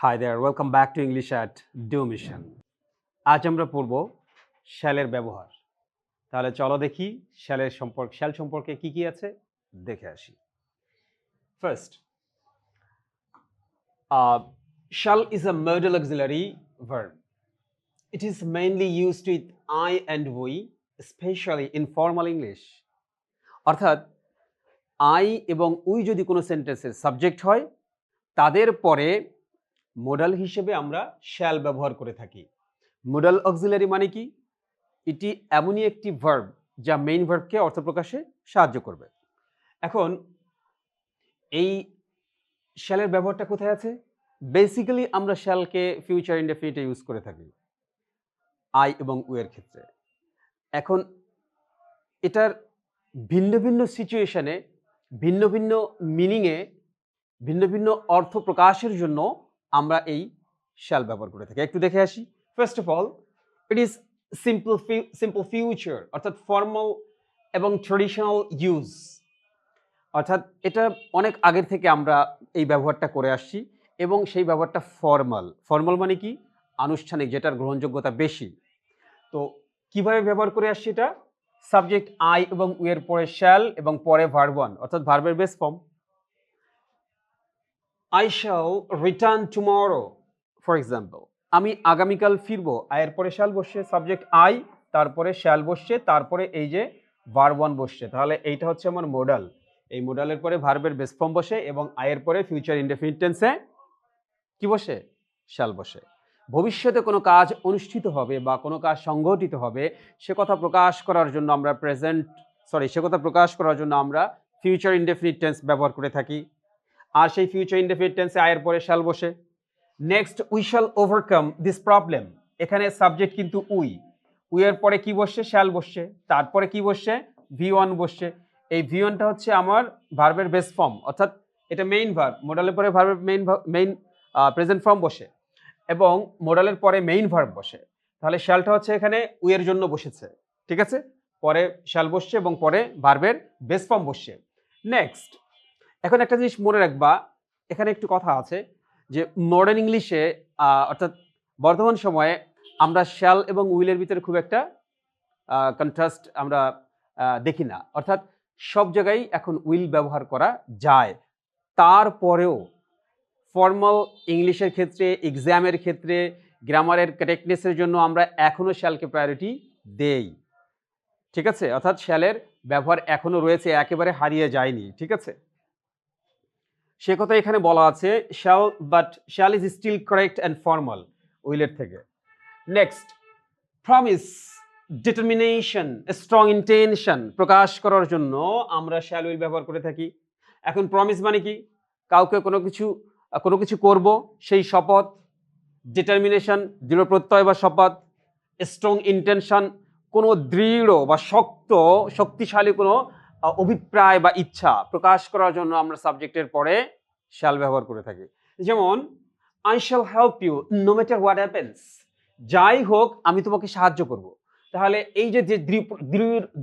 Hi there, welcome back to English at Do Mission. আজ আমরা পড়ব শ্যালের ব্যবহার। তাহলে চলো দেখি শ্যাল সম্পর্কে কি কি আছে দেখে আসি। First, shall is a modal auxiliary verb. It is mainly used with I and we, especially in formal English. অর্থাৎ I এবং উই যদি কোনো সেন্টেন্সের সাবজেক্ট হয় তাদের পরে মোডাল হিসেবে আমরা শ্যাল ব্যবহার করে থাকি। মোডাল অক্সিলারি মানে কি? এটি এমনই একটি ভার্ব যা মেইন ভার্বকে অর্থ প্রকাশে সাহায্য করবে। এখন এই শ্যালের ব্যবহারটা কোথায় আছে? বেসিক্যালি আমরা শ্যালকে ফিউচার ইনডেফিনিটে ইউজ করে থাকি আই এবং উই এর ক্ষেত্রে। এখন এটার ভিন্ন ভিন্ন সিচুয়েশনে ভিন্ন ভিন্ন মিনিংয়ে ভিন্ন ভিন্ন অর্থ প্রকাশের জন্য আমরা এই শ্যাল ব্যবহার করে থাকি। একটু দেখে আসি। First of all, it is simple future, অর্থাৎ ফর্মাল এবং ট্রেডিশনাল ইউজ। অর্থাৎ এটা অনেক আগের থেকে আমরা এই ব্যবহারটা করে আসছি এবং সেই ব্যবহারটা ফর্মাল মানে কি? আনুষ্ঠানিক, যেটার গ্রহণযোগ্যতা বেশি। তো কিভাবে ব্যবহার করে আসছি এটা? সাবজেক্ট আই এবং উই এর পরে শ্যাল এবং পরে ভার্ব ওয়ান, অর্থাৎ ভার্বের base form. I shall return tomorrow, for example. আমি আগামীকাল ফিরবো, আয়ের পরে শ্যাল বসছে, সাবজেক্ট আই, তারপরে শ্যাল বসছে, তারপরে এই যে ভার্ব ওয়ান বসছে। তাহলে এইটা হচ্ছে আমার মোডাল। এই মোডালের পরে ভার্বের বেস ফর্ম বসে এবং আয়ের পরে ফিউচার ইনডেফিনিট টেন্সে কি বসে? শ্যাল বসে। ভবিষ্যতে কোনো কাজ অনুষ্ঠিত হবে বা কোনো কাজ সংঘটিত হবে, সে কথা প্রকাশ করার জন্য আমরা ফিউচার ইনডেফিনিট টেন্স ব্যবহার করে থাকি। আর সেই ফিউচার ইনডেফিনিট টেন্সে আয়ের পরে শ্যাল বসে। Next, we shall overcome this problem. এখানে সাবজেক্ট কিন্তু উই এর পরে কি বসছে? শ্যাল বসছে, তারপরে কি বসছে? ভি ওয়ান বসছে। এই ভি ওয়ানটা হচ্ছে আমার ভার্বের বেস ফর্ম, অর্থাৎ এটা মেইন ভার্ব। মোডালের পরে ভার্বের মেইন প্রেজেন্ট ফর্ম বসে এবং মোডালের পরে মেইন ভার্ব বসে। তাহলে শ্যালটা হচ্ছে এখানে উই এর জন্য বসেছে, ঠিক আছে? পরে শ্যাল বসছে এবং পরে ভার্বের বেস ফর্ম বসছে। নেক্সট, এখন একটা জিনিস মনে রাখবা, এখানে একটু কথা আছে যে মডার্ন ইংলিশে অর্থাৎ বর্তমান সময়ে আমরা শ্যাল এবং উইলের ভিতরে খুব একটা কন্ট্রাস্ট আমরা দেখি না। অর্থাৎ সব জায়গায় এখন উইল ব্যবহার করা যায়। তারপরেও ফর্মাল ইংলিশের ক্ষেত্রে, এক্সামের ক্ষেত্রে, গ্রামারের কারেক্টনেসের জন্য আমরা এখনও শ্যালকে প্রায়োরিটি দেই, ঠিক আছে? অর্থাৎ শ্যালের ব্যবহার এখনও রয়েছে, একেবারে হারিয়ে যায়নি, ঠিক আছে? সে কথা এখানে বলা আছে, shall is still correct and formal উইলের থেকে। Next, promise, determination, strong intention প্রকাশ করার জন্য আমরা শ্যাল উইল ব্যবহার করে থাকি। এখন প্রমিস মানে কি? কাউকে কোনো কিছু করব, সেই শপথ। ডিটারমিনেশন, দৃঢ় প্রত্যয় বা শপথ। স্ট্রং ইন্টেনশন, কোনো দৃঢ় বা শক্তিশালী কোনো অভিপ্রায় বা ইচ্ছা প্রকাশ করার জন্য আমরা সাবজেক্টের পরে শ্যাল ব্যবহার করে থাকি। যেমন, I shall help you no matter what happens. যাই হোক আমি তোমাকে সাহায্য করব। তাহলে এই যে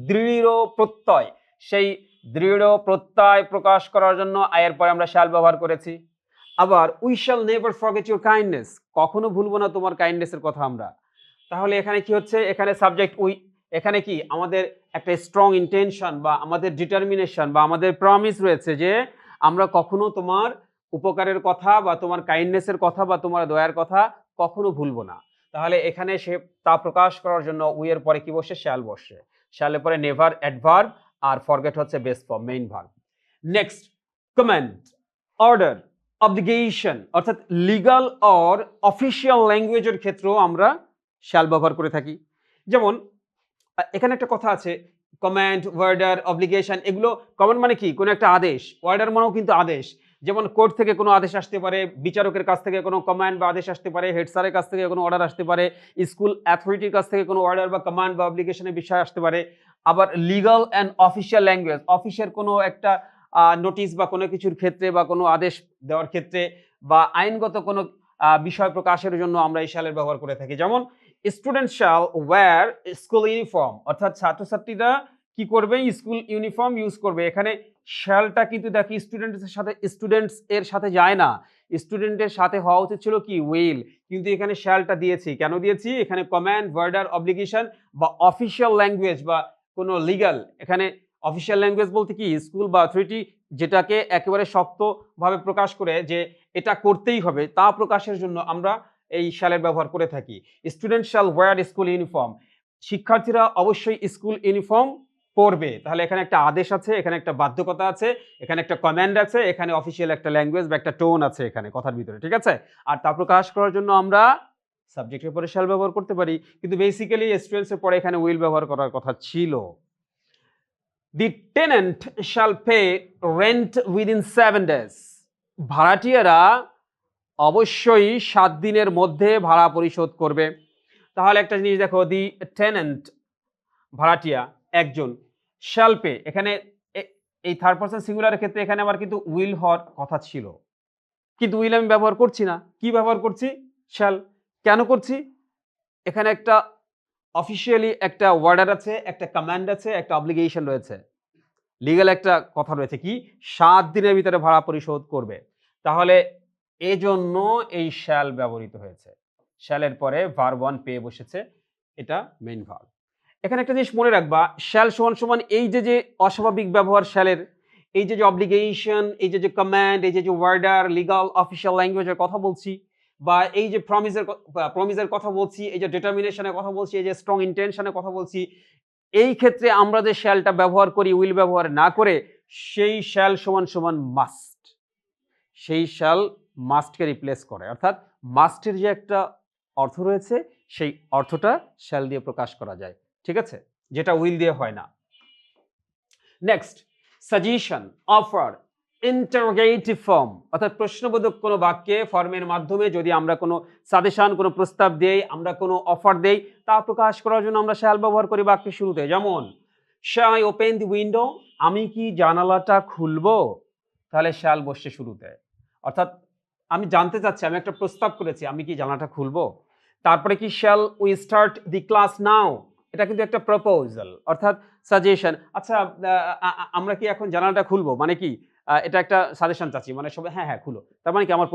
দৃঢ় প্রত্যয়, সেই দৃঢ় প্রত্যয় প্রকাশ করার জন্য আয়ের পরে আমরা শ্যাল ব্যবহার করেছি। আবার we shall never forget your kindness, কখনো ভুলবো না তোমার কাইন্ডনেসের কথা আমরা। তাহলে এখানে কি হচ্ছে? এখানে সাবজেক্ট উই, এখানে কি আমাদের একটা স্ট্রং ইন্টেনশন বা আমাদের ডিটারমিনেশন বা আমাদের প্রমিস রয়েছে যে আমরা কখনো তোমার উপকারের কথা বা তোমার কাইন্ডনেসের কথা বা তোমার দয়ার কথা কখনো ভুলবো না। তাহলে এখানে সে তা প্রকাশ করার জন্য উই এর পরে কি বসে? শ্যাল বসে। শ্যালের পরে নেভার অ্যাডভার্ব আর ফরগেট হচ্ছে base form, main verb. Next, command, order, obligation, অর্থাৎ লিগাল অর অফিসিয়াল ল্যাঙ্গুয়েজের ক্ষেত্রেও আমরা শ্যাল ব্যবহার করে থাকি। যেমন এখানে একটা কথা আছে, কমান্ড, ওয়ার্ডার, অবলিগেশন, এগুলো কমান্ড মানে কি? কোনো একটা আদেশ। ওয়ার্ডার মানেও কিন্তু আদেশ। যেমন কোর্ট থেকে কোনো আদেশ আসতে পারে, বিচারকের কাছ থেকে কোনো কমান্ড বা আদেশ আসতে পারে, হেড স্যারের কাছ থেকে কোনো অর্ডার আসতে পারে, স্কুল অথরিটির কাছ থেকে কোনো অর্ডার বা কমান্ড বা অবলিগেশনের বিষয় আসতে পারে। আবার লিগাল অ্যান্ড অফিসিয়াল ল্যাঙ্গুয়েজ, অফিসের কোনো একটা নোটিশ বা কোনো কিছুর ক্ষেত্রে বা কোনো আদেশ দেওয়ার ক্ষেত্রে বা আইনগত কোনো বিষয় প্রকাশের জন্য আমরা এই শ্যালের ব্যবহার করে থাকি। যেমন, student shall wear school uniform, অর্থাৎ ছাত্রছাত্রীরা কি করবে? স্কুল ইউনিফর্ম ইউজ করবে। এখানে শ্যালটা কিন্তু দেখি স্টুডেন্টস এর সাথে যায় না, স্টুডেন্টের সাথে হওয়া উচিত ছিল কি উইল, কিন্তু এখানে শ্যালটা দিয়েছি। কেন দিয়েছি? এখানে কমান্ড, ভার্ডার, অব্লিগেশন বা অফিসিয়াল ল্যাঙ্গুয়েজ বা কোনো লিগ্যাল, এখানে অফিসিয়াল ল্যাঙ্গুয়েজ বলতে কি স্কুল বা অথরিটি যেটাকে একেবারে শক্তভাবে প্রকাশ করে যে এটা করতেই হবে, তা প্রকাশের জন্য আমরা এই শ্যালের ব্যবহার করে থাকি। Student shall wear school uniform, শিক্ষার্থীরা অবশ্যই স্কুল ইউনিফর্ম পড়বে। তাহলে এখানে একটা আদেশ আছে, এখানে একটা বাধ্যকতা আছে, এখানে একটা কমান্ড আছে, এখানে অফিসিয়াল একটা ল্যাঙ্গুয়েজ বা একটা টোন আছে এখানে কথার ভিতরে, ঠিক আছে? আর তা প্রকাশ করার জন্য আমরা সাবজেক্টের পরে শ্যাল ব্যবহার করতে পারি, কিন্তু বেসিক্যালি স্টুডেন্টস এর পরে এখানে উইল ব্যবহার করার কথা ছিল। The tenant shall pay rent within 7 days, ভাড়াটিয়ারা অবশ্যই 7 দিনের মধ্যে ভাড়া পরিশোধ করবে। তাহলে একটা জিনিস দেখো, দি টেনেন্ট ভাড়াটিয়া একজন, শ্যাল পে এখানে এই থার্ড পারসন সিঙ্গুলারের ক্ষেত্রে এখানে আবার কিন্তু উইল হওয়ার কথা ছিল, কিন্তু উইল আমি ব্যবহার করছি না। কি ব্যবহার করছি? শ্যাল। কেন করছি? এখানে একটা অফিসিয়ালি একটা ওয়ার্ডার আছে, একটা কমান্ড আছে, একটা অব্লিগেশন রয়েছে, লিগ্যাল একটা কথা রয়েছে কি 7 দিনের ভিতরে ভাড়া পরিশোধ করবে। তাহলে এজন্য এই শ্যাল ব্যবহৃত হয়েছে। শ্যালের পরে ভার্ব 1 পেয়ে বসেছে, এটা মেইন ভার্ব। এখানে একটা জিনিস মনে রাখবা, শ্যাল সমান সমান এই যে অস্বাভাবিক ব্যবহার শ্যালের, এই যে অব্লিগেশন, এই যে কমান্ড, এই যে ওয়ার্ডার, লিগ্যাল অফিসিয়াল ল্যাঙ্গুয়েজের কথা বলছি, বা এই যে প্রমিসের কথা বলছি, এই যে ডিটারমিনেশনের কথা বলছি, এই যে স্ট্রং ইন্টেনশনের কথা বলছি, এই ক্ষেত্রে আমরা যে শ্যালটা ব্যবহার করি উইল ব্যবহার না করে, সেই শ্যাল সমান সমান মাস্ট, সেই শ্যাল মাস্টকে রিপ্লেস করে। অর্থাৎ মাস্টের যে একটা অর্থ রয়েছে সেই অর্থটা শ্যাল দিয়ে প্রকাশ করা যায়, ঠিক আছে, যেটা উইল দিয়ে হয় না। Next, suggestion, offer, interrogative form, অর্থাৎ প্রশ্নবোধক কোনো বাক্যে ফর্মের মাধ্যমে যদি আমরা কোনো সাজেশন, কোনো প্রস্তাব দেই, আমরা কোনো অফার দেই, তা প্রকাশ করার জন্য আমরা শ্যাল ব্যবহার করি বাক্যের শুরুতে। যেমন shall I open the window, আমি কি জানালাটা খুলবো? তাহলে শ্যাল বসছে শুরুতে। অর্থাৎ আমি জানতে চাচ্ছি, আমি একটা প্রস্তাব করেছি, আমি কি জানালাটা খুলবো? তারপরে কি shall we start the class now, এটা কিন্তু একটা প্রপোজাল অর্থাৎ সাজেশন। আচ্ছা, আমরা কি এখন জানালাটা খুলবো, মানে কি এটা একটা সাজেশন চাচ্ছি, মানে সবাই হ্যাঁ হ্যাঁ খুলো, তার মানে কি আমার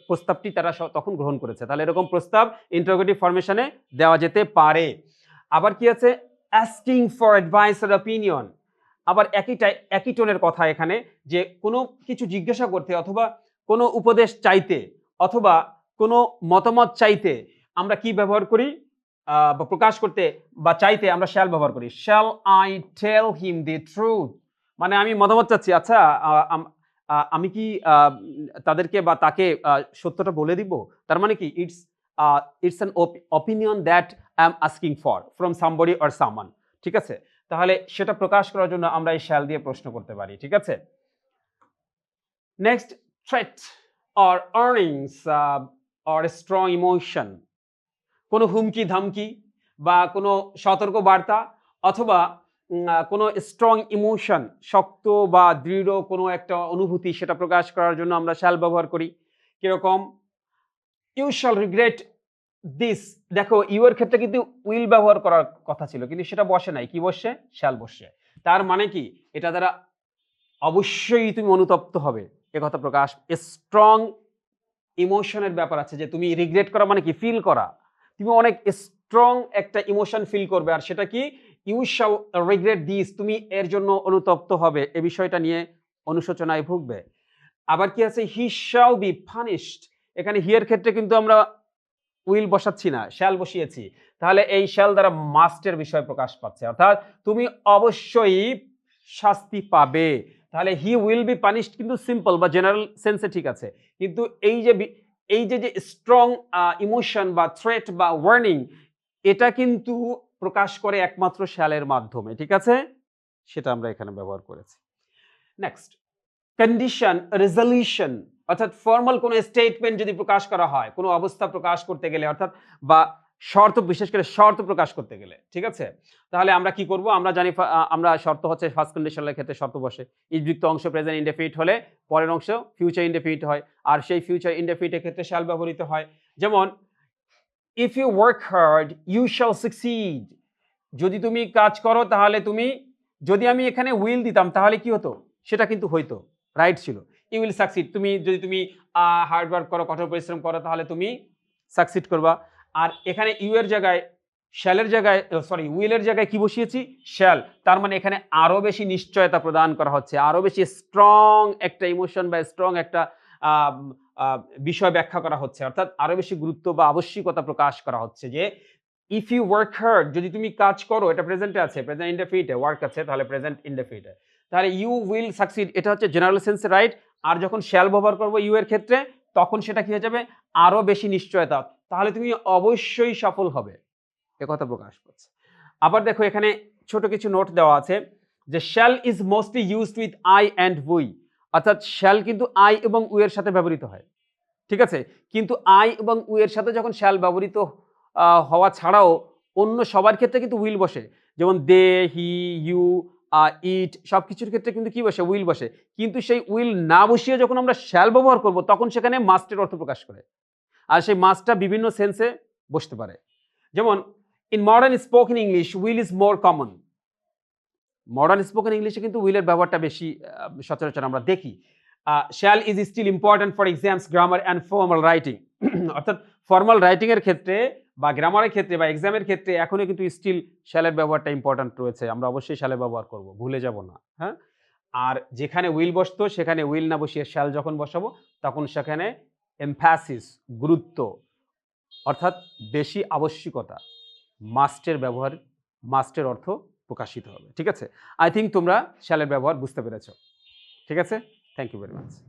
প্রস্তাবটি তারা তখন গ্রহণ করেছে। তাহলে এরকম প্রস্তাব ইন্টারোগেটিভ ফরমেশনে দেওয়া যেতে পারে। আবার কি আছে, asking for advice or opinion, আবার একই টোনের কথা এখানে, যে কোনো কিছু জিজ্ঞাসা করতে অথবা কোনো উপদেশ চাইতে অথবা কোনো মতামত চাইতে আমরা কি ব্যবহার করি, বা প্রকাশ করতে বা চাইতে আমরা শ্যাল ব্যবহার করি। Shall I tell him the truth, মানে আমি মতামত চাচ্ছি, আচ্ছা আমি কি তাদেরকে বা তাকে সত্যটা বলে দিব? তার মানে কি it's an opinion that I am asking for from somebody or someone, ঠিক আছে? তাহলে সেটা প্রকাশ করার জন্য আমরা এই শ্যাল দিয়ে প্রশ্ন করতে পারি, ঠিক আছে? Next, threat or earnings or strong emotion, কোনো হুমকি ধামকি বা কোনো সতর্ক বার্তা অথবা কোনো স্ট্রং ইমোশন, শক্ত বা দৃঢ় কোনো একটা অনুভূতি, সেটা প্রকাশ করার জন্য আমরা শ্যাল ব্যবহার করি। কিরকম, ইউ শ্যাল রিগ্রেট দিস, দেখো ইউ এর ক্ষেত্রে কিন্তু উইল ব্যবহার করার কথা ছিল, কিন্তু সেটা বসে নাই, কি বসে? শ্যাল বসে। তার মানে কি এটা দ্বারা অবশ্যই তুমি অনুতপ্ত হবে, এ কথা প্রকাশ। স্ট্রং ইমোশনের ব্যাপার আছে, যে তুমি রিগ্রেট করা মানে কি ফিল করা, তুমি অনেক স্ট্রং একটা ইমোশন ফিল করবে, আর সেটা কি ইউ শ্যাল রিগ্রেট দিস, তুমি এর জন্য অনুতপ্ত হবে, এই বিষয়টা নিয়ে অনুশোচনায় ভুগবে। আবার কি আছে, হি শ্যাল বি পানিশড, এখানে হি এর ক্ষেত্রে কিন্তু আমরা উইল বসাচ্ছি না, শ্যাল বসিয়েছি। তাহলে এই শ্যাল দ্বারা মাস্টের বিষয় প্রকাশ পাচ্ছে, অর্থাৎ তুমি অবশ্যই শাস্তি পাবে। তাহলে হি উইল বি পানিশড কিন্তু সিম্পল বা জেনারেল সেন্সে ঠিক আছে, কিন্তু এই যে স্ট্রং ইমোশন বা থ্রেট বা ওয়ার্নিং, এটা কিন্তু প্রকাশ করে একমাত্র শ্যালের মাধ্যমে, ঠিক আছে? সেটা আমরা এখানে ব্যবহার করেছি। নেক্সট, কন্ডিশন, রেজলিউশন, অর্থাৎ ফর্মাল কোনো স্টেটমেন্ট যদি প্রকাশ করা হয় কোনো অবস্থা প্রকাশ করতে গেলে, অর্থাৎ বা শর্ত, বিশেষ করে শর্ত প্রকাশ করতে গেলে, ঠিক আছে? তাহলে আমরা কি করব, আমরা জানি আমরা শর্ত হচ্ছে ফার্স্ট কন্ডিশনের ক্ষেত্রে শর্ত বসে, ইজযুক্ত অংশ প্রেজেন্ট ইনডেফিনিট হলে পরের অংশ ফিউচার ইনডেফিনিট হয়, আর সেই ফিউচার ইনডেফিনিটের ক্ষেত্রে শ্যাল ব্যবহৃত হয়। যেমন if you work hard you shall succeed, যদি তুমি কাজ করো তাহলে তুমি, যদি আমি এখানে উইল দিতাম তাহলে কি হতো, সেটা কিন্তু হইতো, রাইট ছিল, ইউ উইল সাকসিড। যদি তুমি হার্ড ওয়ার্ক করো, কঠোর পরিশ্রম করো, তাহলে তুমি সাকসিড করবা। আর এখানে ইউ এর জায়গায় শ্যালের জায়গায় উইলের জায়গায় কি বসিয়েছি? শ্যাল। তার মানে এখানে আরো বেশি নিশ্চয়তা প্রদান করা হচ্ছে, আরো বেশি স্ট্রং একটা ইমোশন বা স্ট্রং একটা আম আ বিষয় ব্যাখ্যা করা হচ্ছে। অর্থাৎ আরো বেশি গুরুত্ব বা আবশ্যিকতা প্রকাশ করা হচ্ছে যে, ইফ ইউ ওয়ার্ক হার্ড, যদি তুমি কাজ করো, এটা প্রেজেন্টে আছে, প্রেজেন্ট ইনডেফিনিটে ওয়ার্ক আছে, তাহলে প্রেজেন্ট ইনডেফিনিটে। তাহলে ইউ উইল সাকসিড, এটা হচ্ছে জেনারেল সেন্সে রাইট। আর যখন শ্যাল ব্যবহার করব ইউ এর ক্ষেত্রে, তখন সেটা কি হয়ে যাবে? আরো বেশি নিশ্চয়তা। তাহলে তুমি অবশ্যই সফল হবে। একথা প্রকাশ করছে। আবার দেখো এখানে ছোট কিছু নোট দেওয়া আছে যে shall is mostly used with I and we. অর্থাৎ শ্যাল কিন্তু আই এবং উই এর সাথে ব্যবহৃত হয়। ঠিক আছে? কিন্তু আই এবং উই এর সাথে যখন শ্যাল ব্যবহৃত হওয়া ছাড়াও অন্য সবার ক্ষেত্রে কিন্তু উইল বসে। যেমন দে, হি, ইউ, ইট সবকিছুর ক্ষেত্রে কিন্তু কি বসে? উইল বসে। কিন্তু সেই উইল না বসিয়ে যখন আমরা শ্যাল ব্যবহার করব, তখন সেখানে মাস্টের অর্থ প্রকাশ করে। আর সেই মাস্টটা বিভিন্ন সেন্সে বসতে পারে। যেমন in modern spoken English will is more common. Modern spoken ইংলিশে কিন্তু উইলের ব্যবহারটা বেশি সচরাচর আমরা দেখি। Shall is still important for exams, grammar and formal writing. অর্থাৎ ফর্মাল রাইটিং এর ক্ষেত্রে বা গ্রামারের ক্ষেত্রে বা এক্সামের ক্ষেত্রে এখনো কিন্তু স্টিল শ্যালের ব্যবহারটা ইম্পর্টেন্ট রয়েছে। আমরা অবশ্যই শ্যালের ব্যবহার করব, ভুলে যাব না। হ্যাঁ? আর যেখানে উইল বসতো সেখানে উইল না বসিয়ে শ্যাল যখন বসাবো, তখন সেখানে এমফ্যাসিস, গুরুত্ব, অর্থাৎ বেশি আবশ্যিকতা, মাস্টের ব্যবহার, মাস্টের অর্থ প্রকাশিত হবে। ঠিক আছে? আই থিংক তোমরা শ্যালের ব্যবহার বুঝতে পেরেছ। ঠিক আছে? Thank you very much.